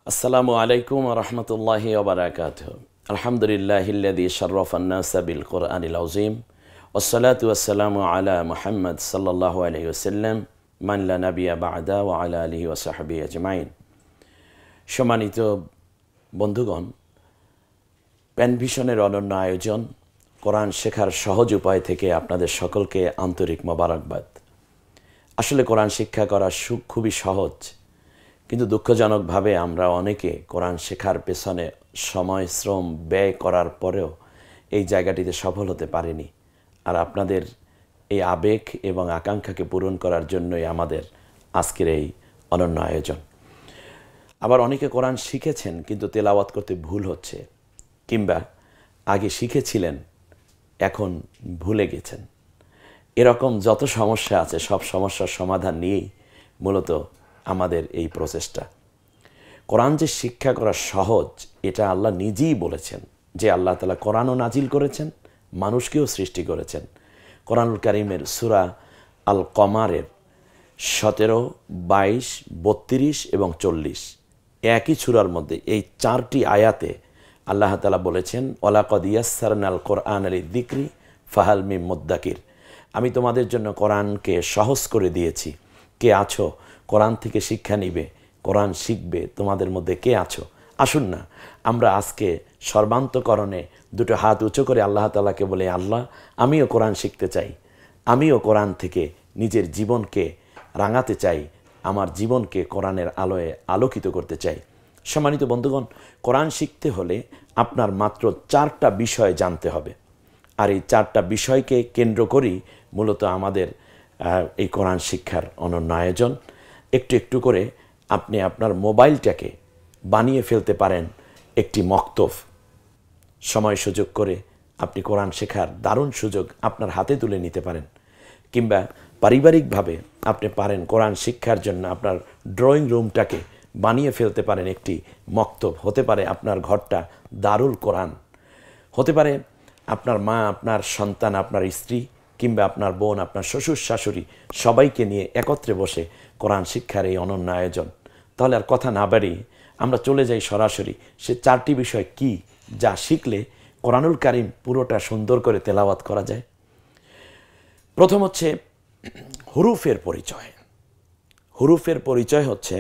আসসালামু আলাইকুম ওয়া রাহমাতুল্লাহি ওয়া বারাকাতুহু। আলহামদুলিল্লাহিল্লাযী শাররাফান নাসা বিল কুরআনিল আযীম ওয়াসসালাতু ওয়াসসালামু আলা মুহাম্মদ সাল্লাল্লাহু আলাইহি ওয়াসাল্লাম মান লা নাবিয়্যা বা'দা ওয়া আলা আলিহি ওয়া সাহবিহি আজমাইন। সম্মানিত বন্ধুগণ, প্যানভিশনের অনন্য আয়োজন কোরআন শেখার সহজ উপায় থেকে আপনাদের সকলকে আন্তরিক মোবারকবাদ। আসলে কোরআন শিক্ষা করা খুবই সহজ, কিন্তু দুঃখজনকভাবে আমরা অনেকে কোরআন শেখার পেছনে সময় শ্রম ব্যয় করার পরেও এই জায়গাটিতে সফল হতে পারিনি। আর আপনাদের এই আবেগ এবং আকাঙ্ক্ষাকে পূরণ করার জন্যই আমাদের আজকের এই অনন্য আয়োজন। আবার অনেকে কোরআন শিখেছেন কিন্তু তেলাওয়াত করতে ভুল হচ্ছে, কিংবা আগে শিখেছিলেন এখন ভুলে গেছেন। এরকম যত সমস্যা আছে সব সমস্যার সমাধান নিয়েই মূলত আমাদের এই প্রচেষ্টা। কোরআন যে শিক্ষা করা সহজ এটা আল্লাহ নিজেই বলেছেন, যে আল্লাহ তাআলা কোরআনও নাজিল করেছেন, মানুষকেও সৃষ্টি করেছেন। কোরআনুল কারীমের সূরা আল কমারের 17, 22, 32 এবং 40 একই সূরার মধ্যে এই 4টি আয়াতে আল্লাহ তাআলা বলেছেন, ওয়ালাকাদ ইয়াসসারনাল কোরআনা লিযিকরি ফাহাল মিন মুদ্দাকির। আমি তোমাদের জন্য কোরআনকে সহজ করে দিয়েছি, কে আছো কোরআন থেকে শিক্ষা নিবে, কোরআন শিখবে, তোমাদের মধ্যে কে আছো? আসুন না আমরা আজকে সর্বান্তকরণে দুটো হাত উঁচু করে আল্লাহ তাআলাকে বলে, আল্লাহ আমিও কোরআন শিখতে চাই, আমিও কোরআন থেকে নিজের জীবনকে রাঙাতে চাই, আমার জীবনকে কোরআনের আলোয় আলোকিত করতে চাই। সম্মানিত বন্ধুগণ, কোরআন শিখতে হলে আপনার মাত্র 4টা বিষয় জানতে হবে। আর এই 4টা বিষয়কে কেন্দ্র করেই মূলত আমাদের এই কোরআন শিক্ষার অনন্য আয়োজন। একটু একটু করে আপনি আপনার মোবাইলটাকে বানিয়ে ফেলতে পারেন একটি মক্তব। সময় সুযোগ করে আপনি কোরআন শেখার দারুণ সুযোগ আপনার হাতে তুলে নিতে পারেন, কিংবা পারিবারিকভাবে আপনি পারেন কোরআন শিক্ষার জন্য আপনার ড্রয়িং রুমটাকে বানিয়ে ফেলতে পারেন একটি মক্তব। হতে পারে আপনার ঘরটা দারুল কোরআন, হতে পারে আপনার মা, আপনার সন্তান, আপনার স্ত্রী, কিংবা আপনার বোন, আপনার শ্বশুর শাশুড়ি সবাইকে নিয়ে একত্রে বসে কোরআন শিক্ষার এই অনন্য আয়োজন। তাহলে আর কথা না বাড়িয়ে আমরা চলে যাই সরাসরি সে 4টি বিষয় কি, যা শিখলে কোরআনুল কারীম পুরোটা সুন্দর করে তেলাওয়াত করা যায়। প্রথম হচ্ছে হুরুফের পরিচয়। হুরুফের পরিচয় হচ্ছে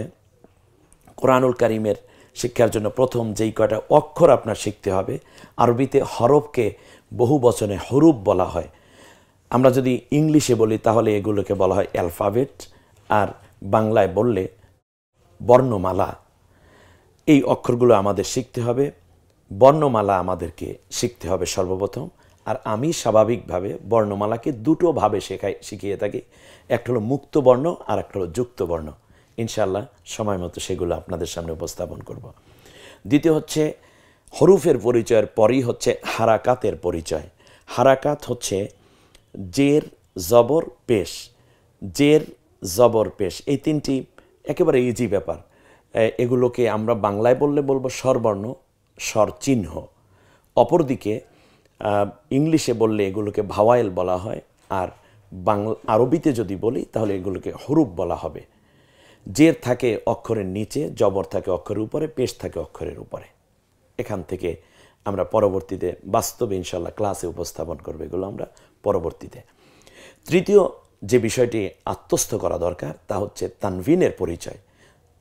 কোরআনুল কারীমের শিক্ষার জন্য প্রথম যেই কয়টা অক্ষর আপনার শিখতে হবে। আরবিতে হরফকে বহু বচনে হুরুফ বলা হয়। আমরা যদি ইংলিশে বলি তাহলে এগুলোকে বলা হয় অ্যালফাবেট, আর বাংলায় বললে বর্ণমালা। এই অক্ষরগুলো আমাদের শিখতে হবে, বর্ণমালা আমাদেরকে শিখতে হবে সর্বপ্রথম। আর আমি স্বাভাবিকভাবে বর্ণমালাকে দুটো ভাবে শিখিয়ে থাকি, একটা হলো মুক্ত বর্ণ আর একটা হলো যুক্ত বর্ণ। ইনশাআল্লাহ সময় মতো সেগুলো আপনাদের সামনে উপস্থাপন করব। দ্বিতীয় হচ্ছে হরুফের পরিচয়ের পরই হচ্ছে হারাকাতের পরিচয়। হারাকাত হচ্ছে জের, জবর, পেশ। জের, জবর, পেশ এই 3টি একেবারে ইজি ব্যাপার। এগুলোকে আমরা বাংলায় বললে বলবো স্বরবর্ণ, স্বর চিহ্ন। অপরদিকে ইংলিশে বললে এগুলোকে ভাওয়াইল বলা হয়, আর আরবিতে যদি বলি তাহলে এগুলোকে হরুফ বলা হবে। জের থাকে অক্ষরের নিচে, জবর থাকে অক্ষরের উপরে, পেশ থাকে অক্ষরের উপরে। এখান থেকে আমরা পরবর্তীতে বাস্তবে ইনশাআল্লাহ ক্লাসে উপস্থাপন করব এগুলো আমরা পরবর্তীতে। তৃতীয় যে বিষয়টি আত্মস্থ করা দরকার তা হচ্ছে তানভিনের পরিচয়।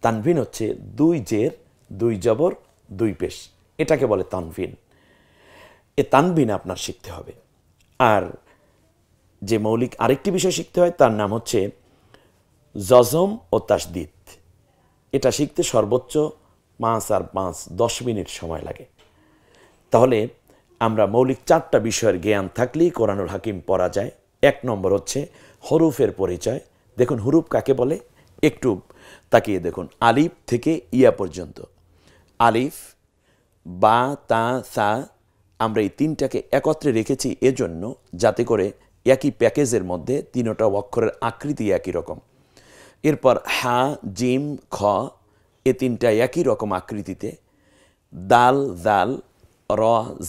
তানভিন হচ্ছে 2 জের, 2 জবর, 2 পেশ, এটাকে বলে তানভিন। এ তানভিন আপনার শিখতে হবে। আর যে মৌলিক আরেকটি বিষয় শিখতে হয় তার নাম হচ্ছে জজম ও তাসদিদ। এটা শিখতে সর্বোচ্চ 5 আর 5 10 মিনিট সময় লাগে। তাহলে আমরা মৌলিক 4টা বিষয়ের জ্ঞান থাকলেই কোরআনুল হাকিম পড়া যায়। 1 নম্বর হচ্ছে হরুফের পরিচয়। দেখুন হরুফ কাকে বলে, একটু তাকিয়ে দেখুন। আলিফ থেকে ইয়া পর্যন্ত, আলিফ, বা, তা, সা, আমরা এই 3টাকে একত্রে রেখেছি এজন্য যাতে করে একই প্যাকেজের মধ্যে 3টা অক্ষরের আকৃতি একই রকম। এরপর হা, জিম, খ এ 3টা একই রকম আকৃতিতে, দাল, জাল, র,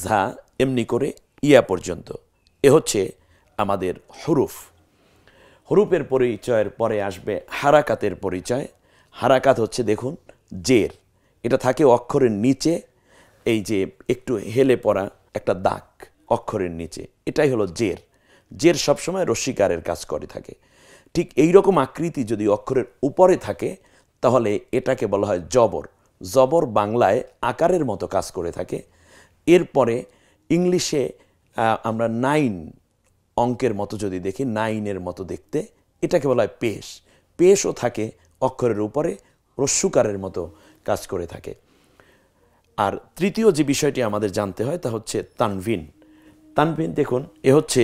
ঝা এমনি করে ইয়া পর্যন্ত। এ হচ্ছে আমাদের হরুফ। হরুফের পরিচয়ের পরে আসবে হারাকাতের পরিচয়। হারাকাত হচ্ছে দেখুন জের, এটা থাকে অক্ষরের নিচে, এই যে একটু হেলে পড়া একটা দাগ অক্ষরের নিচে, এটাই হলো জের। জের সবসময় রস্যিকারের কাজ করে থাকে। ঠিক এই রকম আকৃতি যদি অক্ষরের উপরে থাকে তাহলে এটাকে বলা হয় জবর। জবর বাংলায় আকারের মতো কাজ করে থাকে। এরপরে ইংলিশে আমরা 9 অঙ্কের মতো যদি দেখি, 9-এর মতো দেখতে, এটাকে বলা হয় পেশ। পেশও থাকে অক্ষরের উপরে, রস্যুকারের মতো কাজ করে থাকে। আর তৃতীয় যে বিষয়টি আমাদের জানতে হয় তা হচ্ছে তানভিন। তানভিন দেখুন, এ হচ্ছে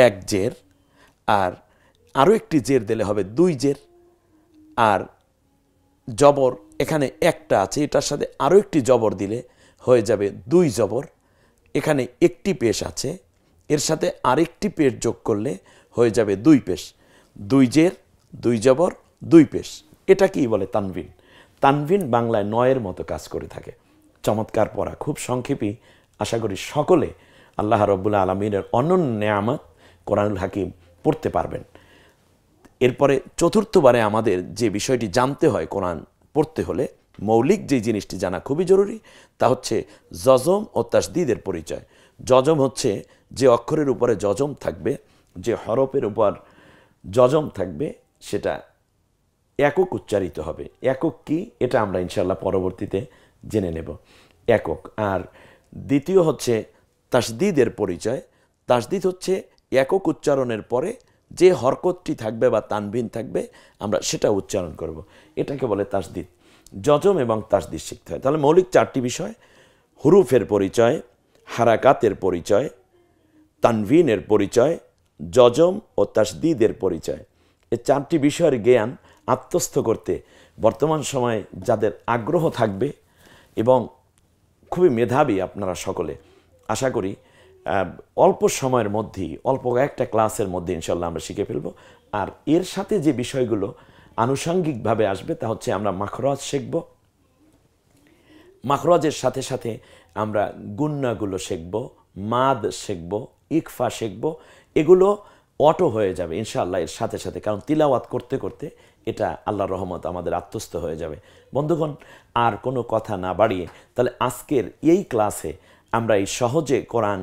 1 জের, আর আরও একটি জের দিলে হবে 2 জের, আর জবর এখানে একটা আছে, এটার সাথে আরও একটি জবর দিলে হয়ে যাবে 2 জবর। এখানে একটি পেশ আছে, এর সাথে আরেকটি পেশ যোগ করলে হয়ে যাবে 2 পেশ। 2 জের, 2 জবর, 2 পেশ, এটা কি বলে তানভিন। তানভিন বাংলায় 9-এর মতো কাজ করে থাকে। চমৎকার পড়া, খুব সংক্ষেপী। আশা করি সকলে আল্লাহ রাব্বুল আলামিনের অনন্য নেয়ামত কোরআনুল হাকিম পড়তে পারবেন। এরপরে চতুর্থবারে আমাদের যে বিষয়টি জানতে হয় কোরআন পড়তে হলে, মৌলিক যে জিনিসটি জানা খুবই জরুরি, তা হচ্ছে জজম ও তাসদিদের পরিচয়। জজম হচ্ছে যে অক্ষরের উপরে জজম থাকবে, যে হরফের উপর জজম থাকবে, সেটা একক উচ্চারিত হবে। একক কি, এটা আমরা ইনশাআল্লাহ পরবর্তীতে জেনে নেব। একক। আর দ্বিতীয় হচ্ছে তাসদিদের পরিচয়। তাসদিদ হচ্ছে একক উচ্চারণের পরে যে হরকতটি থাকবে বা তানভিন থাকবে, আমরা সেটা উচ্চারণ করব, এটাকে বলে তাসদিদ। জজম এবং তাসদিদ শিখতে হয়। তাহলে মৌলিক 4টি বিষয়: হুরুফের পরিচয়, হারাকাতের পরিচয়, তানভিনের পরিচয়, জজম ও তাসদিদের পরিচয়। এই 4টি বিষয়ের জ্ঞান আত্মস্থ করতে বর্তমান সময়ে যাদের আগ্রহ থাকবে এবং খুবই মেধাবী আপনারা সকলে, আশা করি অল্প সময়ের মধ্যেই, অল্প একটা ক্লাসের মধ্যে ইনশাল্লাহ আমরা শিখে ফেলব। আর এর সাথে যে বিষয়গুলো আনুষঙ্গিকভাবে আসবে তা হচ্ছে আমরা মাখরাজ শিখব। মাখরাজের সাথে সাথে আমরা গুন্নাগুলো শিখব, মাদ শিখব, ইকফা শিখব। এগুলো অটো হয়ে যাবে ইনশাআল্লাহ এর সাথে সাথে, কারণ তিলাওয়াত করতে করতে এটা আল্লাহর রহমত আমাদের আত্মস্থ হয়ে যাবে। বন্ধুগণ, আর কোনো কথা না বাড়িয়ে তাহলে আজকের এই ক্লাসে আমরা এই সহজে কোরআন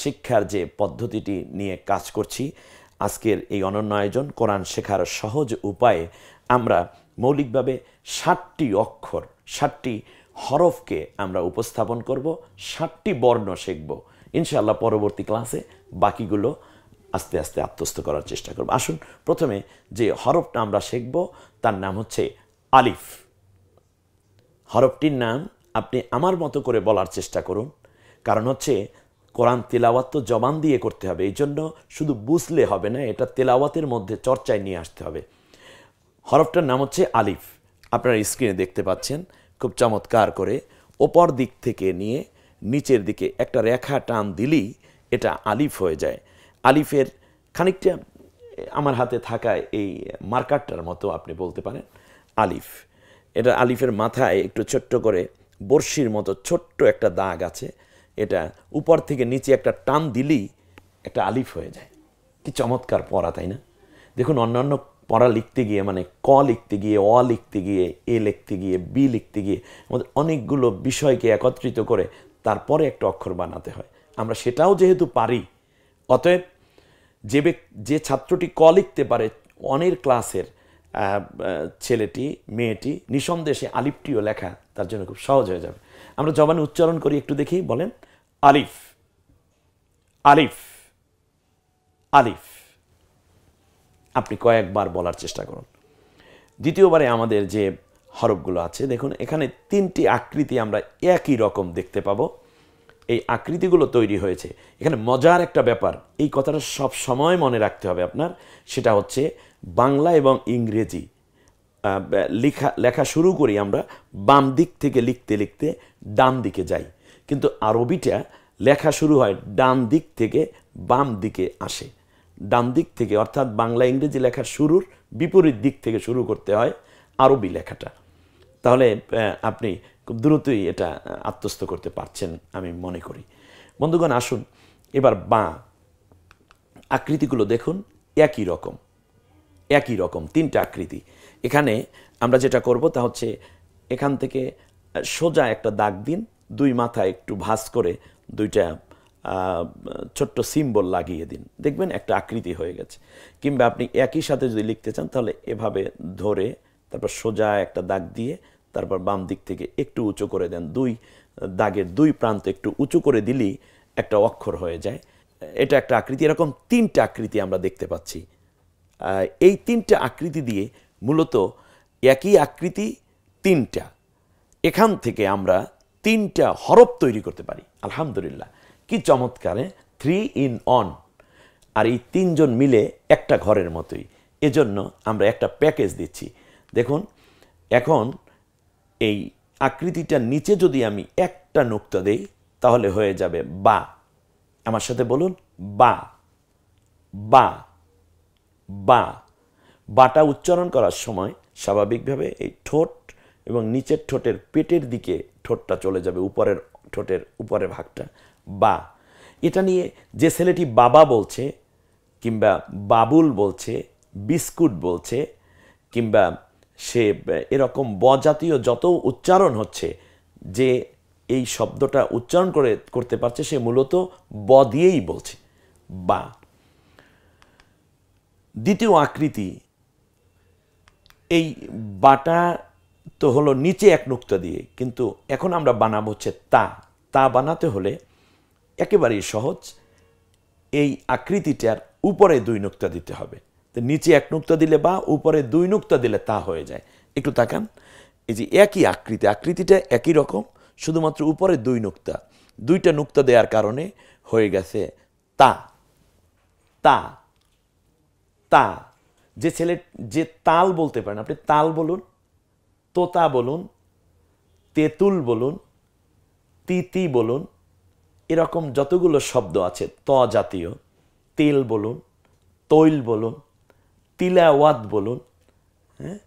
শিক্ষার যে পদ্ধতিটি নিয়ে কাজ করছি, আজকের এই অনন্য আয়োজন কোরআন শেখার সহজ উপায়ে আমরা মৌলিকভাবে 60টি অক্ষর, 60টি হরফকে আমরা উপস্থাপন করব, 60টি বর্ণ শিখব ইনশাআল্লাহ। পরবর্তী ক্লাসে বাকিগুলো আস্তে আস্তে আত্মস্থ করার চেষ্টা করব। আসুন, প্রথমে যে হরফটা আমরা শিখব তার নাম হচ্ছে আলিফ। হরফটির নাম আপনি আমার মতো করে বলার চেষ্টা করুন, কারণ হচ্ছে কোরআন তেলাওয়াত তো জবান দিয়ে করতে হবে, এই জন্য শুধু বুঝলে হবে না, এটা তেলাওয়াতের মধ্যে চর্চায় নিয়ে আসতে হবে। হরফটার নাম হচ্ছে আলিফ। আপনারা স্ক্রিনে দেখতে পাচ্ছেন খুব চমৎকার করে, ওপর দিক থেকে নিয়ে নিচের দিকে একটা রেখা টান দিলেই এটা আলিফ হয়ে যায়। আলিফের খানিকটা আমার হাতে থাকায় এই মার্কারটার মতো আপনি বলতে পারেন আলিফ। এটা আলিফের মাথায় একটু ছোট্ট করে বর্ষির মতো ছোট্ট একটা দাগ আছে, এটা উপর থেকে নিচে একটা টান দিলেই একটা আলিফ হয়ে যায়। কি চমৎকার পড়া, তাই না? দেখুন, অন্যান্য পড়া লিখতে গিয়ে, মানে ক লিখতে গিয়ে, অ লিখতে গিয়ে, এ লিখতে গিয়ে, বি লিখতে গিয়ে আমাদের অনেকগুলো বিষয়কে একত্রিত করে তারপরে একটা অক্ষর বানাতে হয়। আমরা সেটাও যেহেতু পারি, অতএব যে ছাত্রটি ক লিখতে পারে, অনের ক্লাসের ছেলেটি, মেয়েটি, নিঃসন্দেহে আলিফটিও লেখা তার জন্য খুব সহজ হয়ে যাবে। আমরা জবানে উচ্চারণ করি, একটু দেখি, বলেন আলিফ, আলিফ, আলিফ। আপনি কয়েকবার বলার চেষ্টা করুন। দ্বিতীয়বারে আমাদের যে হরফগুলো আছে, দেখুন এখানে 3টি আকৃতি আমরা একই রকম দেখতে পাবো। এই আকৃতিগুলো তৈরি হয়েছে, এখানে মজার একটা ব্যাপার, এই কথাটা সব সময় মনে রাখতে হবে আপনার, সেটা হচ্ছে বাংলা এবং ইংরেজি লেখা শুরু করি আমরা বাম দিক থেকে লিখতে লিখতে ডান দিকে যাই, কিন্তু আরবিটা লেখা শুরু হয় ডান দিক থেকে বাম দিকে আসে। ডান দিক থেকে, অর্থাৎ বাংলা ইংরেজি লেখার শুরুর বিপরীত দিক থেকে শুরু করতে হয় আরবি লেখাটা। তাহলে আপনি খুব দ্রুতই এটা আত্মস্থ করতে পারছেন আমি মনে করি। বন্ধুগণ, আসুন এবার বা আকৃতিগুলো দেখুন, একই রকম, একই রকম 3টা আকৃতি। এখানে আমরা যেটা করব তা হচ্ছে এখান থেকে সোজা একটা দাগ দিন, দুই মাথায় একটু ভাঁজ করে দুইটা ছোট্ট সিম্বল লাগিয়ে দিন, দেখবেন একটা আকৃতি হয়ে গেছে। কিংবা আপনি একই সাথে যদি লিখতে চান তাহলে এভাবে ধরে তারপর সোজা একটা দাগ দিয়ে তারপর বাম দিক থেকে একটু উঁচু করে দেন, দুই দাগের দুই প্রান্ত একটু উঁচু করে দিলেই একটা অক্ষর হয়ে যায়। এটা একটা আকৃতি। এরকম তিনটা আকৃতি আমরা দেখতে পাচ্ছি। এই তিনটা আকৃতি দিয়ে মূলত একই আকৃতি তিনটা, এখান থেকে আমরা তিনটা হরফ তৈরি করতে পারি। আলহামদুলিল্লাহ, কি চমৎকারে 3 in 1। আর এই তিনজন মিলে একটা ঘরের মতোই। এজন্য আমরা একটা প্যাকেজ দিচ্ছি। দেখুন, এখন এই আকৃতিটার নিচে যদি আমি একটা নুক্তা দেই তাহলে হয়ে যাবে বা। আমার সাথে বলুন, বা বা বা। বাটা উচ্চারণ করার সময় স্বাভাবিকভাবে এই ঠোঁট এবং নিচের ঠোঁটের পেটের দিকে ঠোঁটটা চলে যাবে, উপরের ঠোঁটের উপরের ভাগটা, বা। এটা নিয়ে যে ছেলেটি বাবা বলছে কিংবা বাবুল বলছে, বিস্কুট বলছে, কিংবা সে এরকম বজাতীয় যত উচ্চারণ হচ্ছে, যে এই শব্দটা উচ্চারণ করতে পারছে সে মূলত ব দিয়েই বলছে, বা। দ্বিতীয় আকৃতি, এই বাটা তো হলো নিচে এক নুক্তা দিয়ে, কিন্তু এখন আমরা বানাবো হচ্ছে তা। তা বানাতে হলে একেবারেই সহজ, এই আকৃতিটার উপরে দুই নুক্তা দিতে হবে। তো নিচে এক নুক্তা দিলে বা, উপরে দুই নুক্তা দিলে তা হয়ে যায়। একটু তাকান, এই যে একই আকৃতিটা একই রকম, শুধুমাত্র উপরে দুই নুক্তা, দুইটা নুক্তা দেওয়ার কারণে হয়ে গেছে তা। তা তা। যে ছেলে যে তাল বলতে পারেন, আপনি তাল বলুন, তোতা বলুন, তেঁতুল বলুন, তিতি বলুন, এরকম যতগুলো শব্দ আছে ত জাতীয়, তেল বলুন, তৈল বলুন, তিলাওয়াত বলুন, হ্যাঁ,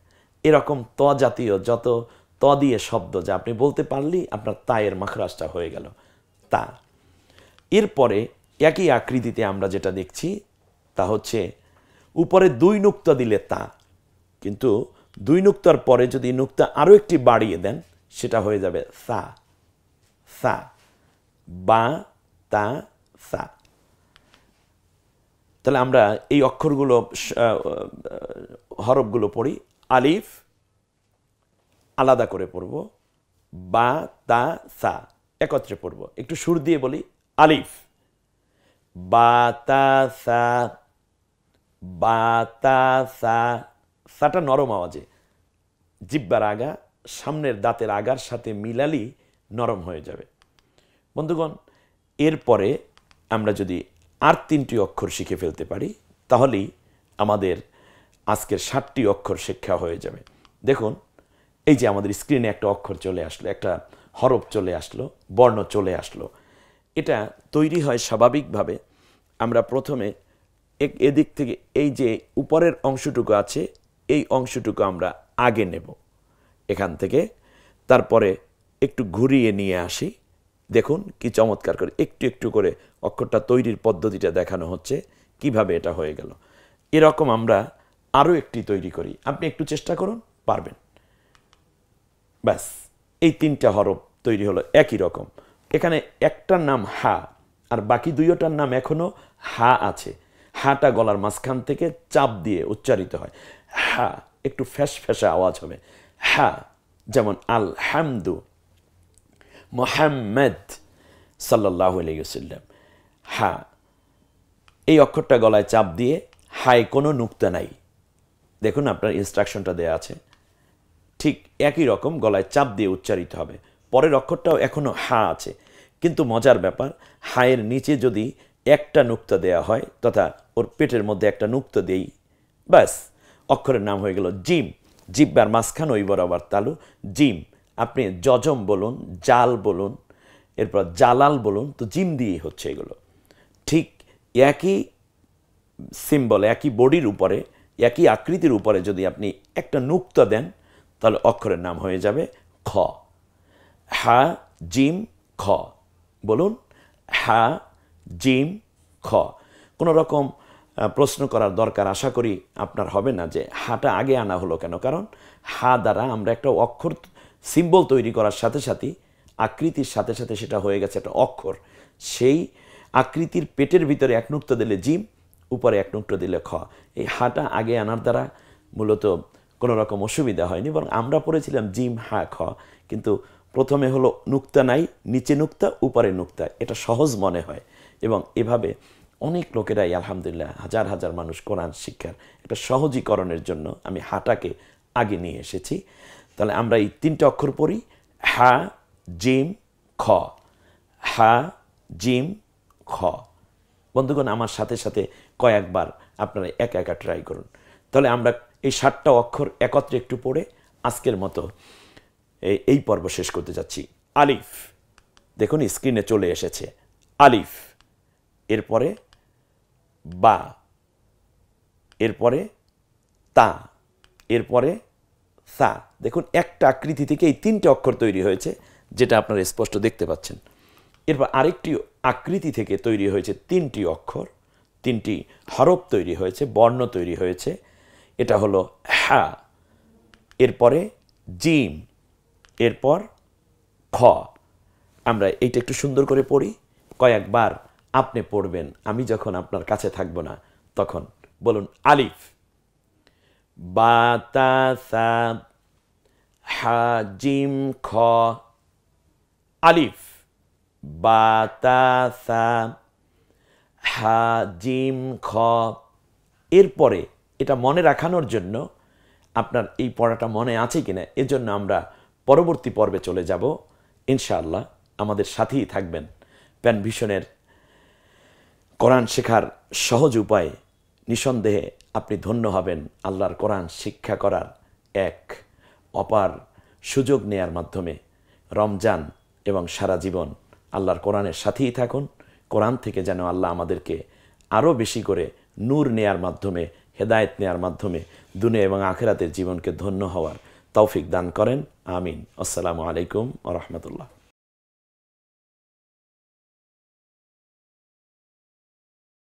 এরকম ত জাতীয় যত ত দিয়ে শব্দ যা আপনি বলতে পারলেই আপনার তায়ের মাখরাজটা হয়ে গেল, তা। এরপরে একই আকৃতিতে আমরা যেটা দেখছি তা হচ্ছে উপরে দুই নুক্তা দিলে তা, কিন্তু দুই নুক্তার পরে যদি নুক্তা আরও একটি বাড়িয়ে দেন সেটা হয়ে যাবে সা। সা, বা, তা, সা। তাহলে আমরা এই অক্ষরগুলো, হরফগুলো পড়ি। আলিফ আলাদা করে পড়ব, বা, তা, সা একত্রে পড়ব। একটু সুর দিয়ে বলি, আলিফ, বা, তা, সা, বা, তা, সা। সাটা নরম আওয়াজে, জিব্বার আগা সামনের দাঁতের আগার সাথে মিলালি নরম হয়ে যাবে। বন্ধুগণ, এরপরে আমরা যদি আর 3টি অক্ষর শিখে ফেলতে পারি তাহলেই আমাদের আজকের 7টি অক্ষর শিক্ষা হয়ে যাবে। দেখুন, এই যে আমাদের স্ক্রিনে একটা অক্ষর চলে আসলো, একটা হরফ চলে আসলো, বর্ণ চলে আসলো। এটা তৈরি হয় স্বাভাবিকভাবে। আমরা প্রথমে এদিক থেকে এই যে উপরের অংশটুকু আছে এই অংশটুকু আমরা আগে নেব এখান থেকে, তারপরে একটু ঘুরিয়ে নিয়ে আসি। দেখুন কি চমৎকার করে একটু একটু করে অক্ষরটা তৈরির পদ্ধতিটা দেখানো হচ্ছে, কিভাবে এটা হয়ে গেল। এরকম আমরা আরও একটি তৈরি করি, আপনি একটু চেষ্টা করুন, পারবেন। ব্যাস, এই 3টা হরফ তৈরি হলো একই রকম। এখানে একটার নাম হা, আর বাকি দুইটার নাম এখনো হা আছে। হাটা গলার মাঝখান থেকে চাপ দিয়ে উচ্চারিত হয়। হা একটু ফ্যাস ফ্যাসা আওয়াজ হবে। হা, যেমন আলহামদু, মুহাম্মদ সাল্লাল্লাহু আলাইহি ওয়াসাল্লাম। হা, এই অক্ষরটা গলায় চাপ দিয়ে, হায় কোনো নুক্তা নাই। দেখুন আপনার ইনস্ট্রাকশনটা দেয়া আছে, ঠিক একই রকম গলায় চাপ দিয়ে উচ্চারিত হবে। পরের অক্ষরটাও এখনো হা আছে, কিন্তু মজার ব্যাপার, হায়ের নিচে যদি একটা নুক্তা দেয়া হয়, তথা ওর পেটের মধ্যে একটা নুক্তা দেই, ব্যাস অক্ষরের নাম হয়ে গেল জিম। জিব্বার মাঝখান ওই বরাবর তালু, জিম। আপনি জজম বলুন, জাল বলুন, এরপর জালাল বলুন, তো জিম দিয়েই হচ্ছে এগুলো। ঠিক একই সিম্বল, একই বডির উপরে, একই আকৃতির উপরে যদি আপনি একটা নুক্তা দেন তাহলে অক্ষরের নাম হয়ে যাবে খ। হা, জিম, খ। বলুন, হা, জিম, খ। কোনো রকম প্রশ্ন করার দরকার আশা করি আপনার হবে না যে হাটা আগে আনা হলো কেন, কারণ হা দ্বারা আমরা একটা অক্ষর সিম্বল তৈরি করার সাথে সাথেই আকৃতির সাথে সাথে সেটা হয়ে গেছে একটা অক্ষর। সেই আকৃতির পেটের ভিতরে এক নুক্তা দিলে জিম, উপরে এক নুক্তা দিলে খ। এই হাটা আগে আনার দ্বারা মূলত কোনো রকম অসুবিধা হয়নি, বরং আমরা পড়েছিলাম জিম হা খ, কিন্তু প্রথমে হলো নুক্তা নাই, নিচে নুক্তা, উপরে নুক্তা, এটা সহজ মনে হয়। এবং এভাবে অনেক লোকেরাই আলহামদুলিল্লাহ, হাজার হাজার মানুষ কোরআন শিক্ষার একটা সহজীকরণের জন্য আমি হাটাকে আগে নিয়ে এসেছি। তাহলে আমরা এই 3টে অক্ষর পড়ি, হা জিম খ, হা জিম খ। বন্ধুগণ, আমার সাথে সাথে কয়েকবার আপনারা একা একা ট্রাই করুন। তাহলে আমরা এই 7টা অক্ষর একত্রে একটু পড়ে আজকের মতো এই পর্ব শেষ করতে যাচ্ছি। আলিফ, দেখুন স্ক্রিনে চলে এসেছে আলিফ, এরপরে বা, এরপরে তা, এরপরে সা। দেখুন একটা আকৃতি থেকে এই 3টে অক্ষর তৈরি হয়েছে, যেটা আপনারা স্পষ্ট দেখতে পাচ্ছেন। এরপর আরেকটি আকৃতি থেকে তৈরি হয়েছে 3টি অক্ষর, 3টি হরফ তৈরি হয়েছে, বর্ণ তৈরি হয়েছে। এটা হলো হা, এরপরে জিম, এরপর খ। আমরা এইটা একটু সুন্দর করে পড়ি, কয়েকবার আপনি পড়বেন, আমি যখন আপনার কাছে থাকব না তখন। বলুন আলিফ, বা তা সা হা জিম খ। আলিফ, বা তা সা হা জিম খ। এরপরে এটা মনে রাখানোর জন্য, আপনার এই পড়াটা মনে আছে কিনা এজন্য আমরা পরবর্তী পর্বে চলে যাব ইনশাআল্লাহ। আমাদের সাথেই থাকবেন। প্যানভিশনের কোরআন শেখার সহজ উপায়, নিঃসন্দেহে আপনি ধন্য হবেন আল্লাহর কোরআন শিক্ষা করার এক অপার সুযোগ নেয়ার মাধ্যমে। রমজান এবং সারা জীবন আল্লাহর কোরআনের সাথেই থাকুন। কোরআন থেকে যেন আল্লাহ আমাদেরকে আরও বেশি করে নূর নেয়ার মাধ্যমে, হেদায়েত নেয়ার মাধ্যমে দুনিয়া এবং আখিরাতের জীবনকে ধন্য হওয়ার তৌফিক দান করেন। আমিন। আসসালামু আলাইকুম ওয়া রাহমাতুল্লাহ।